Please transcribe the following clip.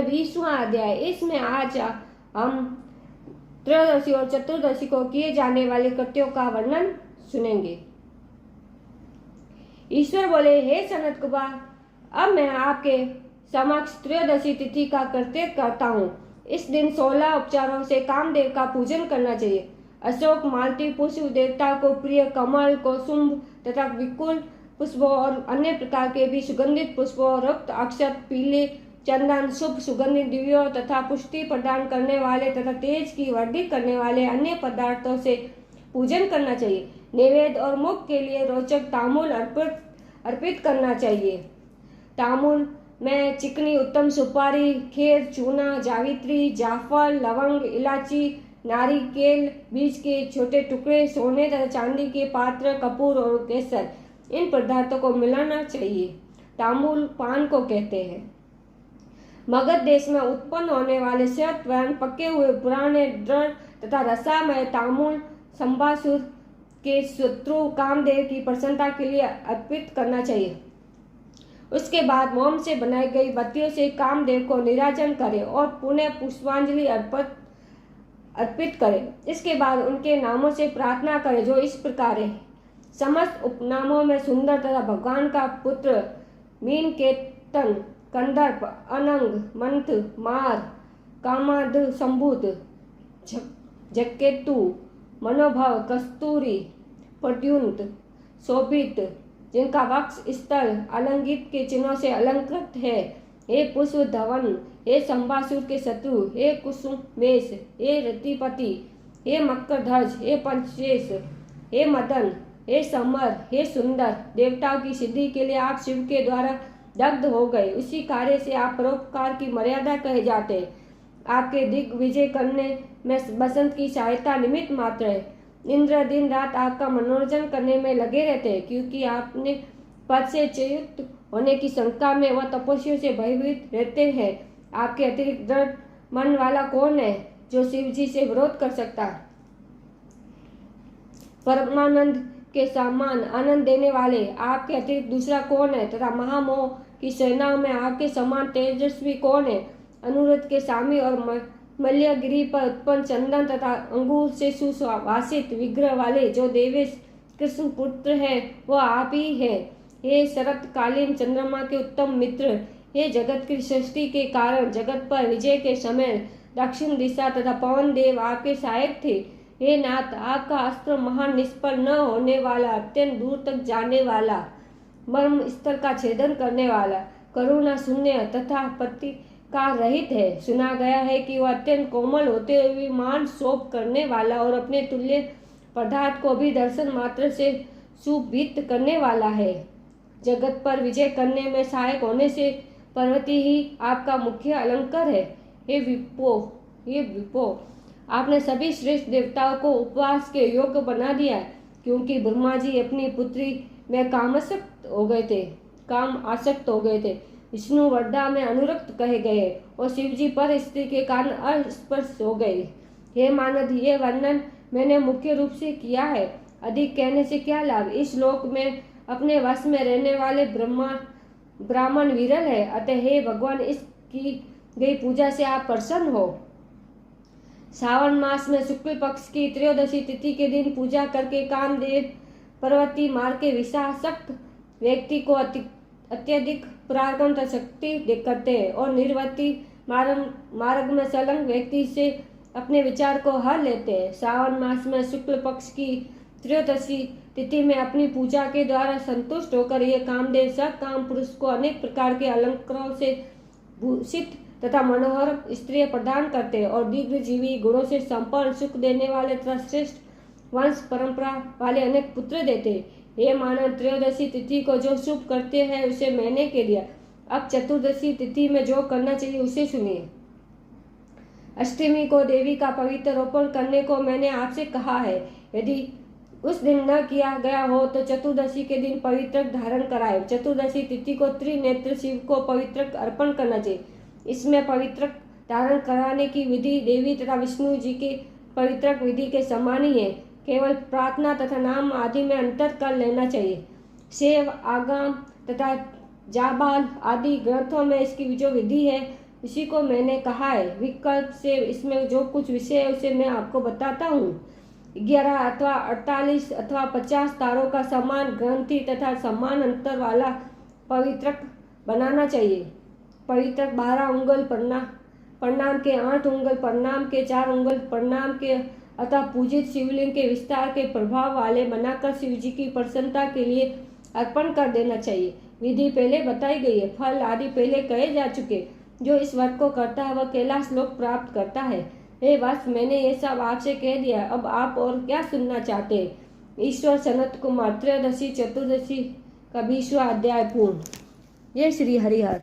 में 20वां अध्याय। इसमें आज हम त्रयोदशी और चतुर्दशी को किए जाने वाले कृत्यों का वर्णन सुनेंगे। ईश्वर बोले, हे सनत कुमार, अब मैं आपके समक्ष त्रयोदशी तिथि का कृत्य करता हूँ। इस दिन 16 उपचारों से कामदेव का पूजन करना चाहिए। अशोक, मालती पुष्प, देवता को प्रिय कमल, कुसुम तथा विकुल पुष्पों और अन्य प्रकार के भी सुगंधित पुष्पों, रक्त, अक्षत, पीले चंदन, शुभ सुगंधित दिव्यों तथा पुष्टि प्रदान करने वाले तथा तेज की वृद्धि करने वाले अन्य पदार्थों से पूजन करना चाहिए। नैवेद्य और मुख के लिए रोचक तांबूल अर्पित करना चाहिए। तांबूल में चिकनी उत्तम सुपारी, खेर, चूना, जावित्री, जाफर, लवंग, इलायची, नारिकेल बीज के छोटे टुकड़े, सोने तथा चांदी के पात्र, कपूर और केसर, इन पदार्थों को मिलाना चाहिए। तांबूल पान को कहते हैं। मगध देश में उत्पन्न होने वाले श्वेत वर्ण पके हुए पुराने दृढ़ तथा रसामय तांबूल संबासुर के शत्रु कामदेव की प्रसन्नता के लिए अर्पित करना चाहिए। उसके बाद मोम से बनाई गई बत्तियों से कामदेव को निराजन करें और पुनः पुष्पांजलि अर्पित करें। इसके बाद उनके नामों से प्रार्थना करें, जो इस प्रकार है। समस्त उपनामों में सुंदर तथा भगवान का पुत्र मीन केतन, कंदर्प, अनंग, मंथ, मार, कामाद, संभूत, जकेतु, मनोभव, कस्तूरी, प्रद्युम्न, शोभित, जिनका वक्ष स्थल अलंगित के चिन्हों से अलंकृत है, हे पुष्प धवन, हे संबासुर के शत्रु, हे कुसुमेश, हे रतिपति, हे मकरध्वज, हे पंचेश, हे मदन, हे समर, हे सुंदर, देवताओं की सिद्धि के लिए आप शिव के द्वारा दग्ध हो गए। उसी कार्य से आप परोपकार की मर्यादा कहे जाते हैं। आपके दिग्विजय करने में बसंत की सहायता निमित्त मात्र है। इंद्र दिन रात आपका मनोरंजन करने में लगे रहते हैं, क्योंकि आपने पद से च्युत होने की शंका में वह तपस्वियों से भयभीत रहते हैं। आपके अतिरिक्त दृढ़ मन वाला कौन है जो शिव जी से विरोध कर सकता है? परमानंद के समान आनंद देने वाले आपके अतिरिक्त दूसरा कौन है? तथा महामोह की सेनाओं में आपके समान तेजस्वी कौन है? अनुरुद्ध के स्वामी और मल्यगिरी पर उत्पन्न चंदन तथा अंगूर से सुवासित विग्रह वाले जो देवेश कृष्ण पुत्र है, वह आप ही है। हे शरतकालीन चंद्रमा के उत्तम मित्र, हे जगत की सृष्टि के कारण, जगत पर विजय के समय दक्षिण दिशा तथा पवन देव आपके सहायक थे। हे नाथ, आपका अस्त्र महान निष्फल न होने वाला, अत्यंत दूर तक जाने वाला, मर्म स्तर का छेदन करने वाला, करुणा शून्य तथा प्रतिकार रहित है। सुना गया है कि वह अत्यंत कोमल होते हुए भी मान शोभ करने वाला और अपने तुल्य पदार्थ को भी दर्शन मात्र से सुभीत करने वाला है। जगत पर विजय करने में सहायक होने से पर्वती ही आपका मुख्य अलंकार है। हे विपो, आपने सभी श्रेष्ठ देवताओं को उपवास के योग्य बना दिया, क्योंकि ब्रह्मा जी अपनी पुत्री में काम आसक्त हो गए थे। विष्णु वर्धा में अनुरक्त कहे गए और शिव जी पर स्त्री के कारण अस्पर्श हो गए। हे मानद, ये वर्णन मैंने मुख्य रूप से किया है, अधिक कहने से क्या लाभ। इस लोक में अपने वश में रहने वाले ब्राह्मण विरल है, अतः हे भगवान, इसकी गई पूजा से आप प्रसन्न हो। श्रावण मास में शुक्ल पक्ष की त्रयोदशी तिथि के दिन पूजा करके कामदेव पर्वती मार्ग के विषासक्त व्यक्ति को अत्यधिक पराक्रम शक्ति करते हैं और निर्वर्ती मार्ग में संलग्न व्यक्ति से अपने विचार को हर लेते हैं। श्रावण मास में शुक्ल पक्ष की त्रयोदशी तिथि में अपनी पूजा के द्वारा संतुष्ट होकर ये कामदेव काम पुरुष को अनेक प्रकार के अलंकारों से भूषित तथा मनोहर स्त्रियां प्रदान करते हैं और दीर्घजीवी गुणों से संपन्न सुख देने वाले तथा श्रेष्ठ वंश परंपरा वाले अनेक पुत्र देते हैं। हे मानव, त्रयोदशी तिथि को जो शुभ करते हैं उसे मैंने कह दिया। अब चतुर्दशी तिथि में जो करना चाहिए उसे सुनिए। अष्टमी को देवी का पवित्र रोपण करने को मैंने आपसे कहा है। यदि उस दिन न किया गया हो तो चतुर्दशी के दिन पवित्र धारण कराए। चतुर्दशी तिथि को त्रिनेत्र शिव को पवित्र अर्पण करना चाहिए। इसमें पवित्र धारण कराने की विधि देवी तथा विष्णु जी के पवित्र विधि के समान ही है। केवल प्रार्थना तथा नाम आदि में अंतर कर लेना चाहिए। सेव, आगम तथा जाबाल आदि ग्रंथों में इसकी जो विधि है इसी को मैंने कहा है। विकल्प से इसमें जो कुछ विषय है उसे मैं आपको बताता हूँ। 11 अथवा 48 अथवा 50 तारों का समान ग्रंथि तथा समान अंतर वाला पवित्रक बनाना चाहिए। पवित्रक 12 उंगल प्रणाम के 8 उंगल प्रणाम के 4 उंगल प्रणाम के अतः पूजित शिवलिंग के विस्तार के प्रभाव वाले बनाकर शिव जी की प्रसन्नता के लिए अर्पण कर देना चाहिए। विधि पहले बताई गई है, फल आदि पहले कहे जा चुके। जो इस व्रत को करता है वह कैलाश लोक प्राप्त करता है। हे वत्स, मैंने ये सब आपसे कह दिया, अब आप और क्या सुनना चाहते हैं? ईश्वर सनत कुमार, त्रयोदशी चतुर्दशी का 20वां अध्याय पूर्ण। ये श्री हरिहर।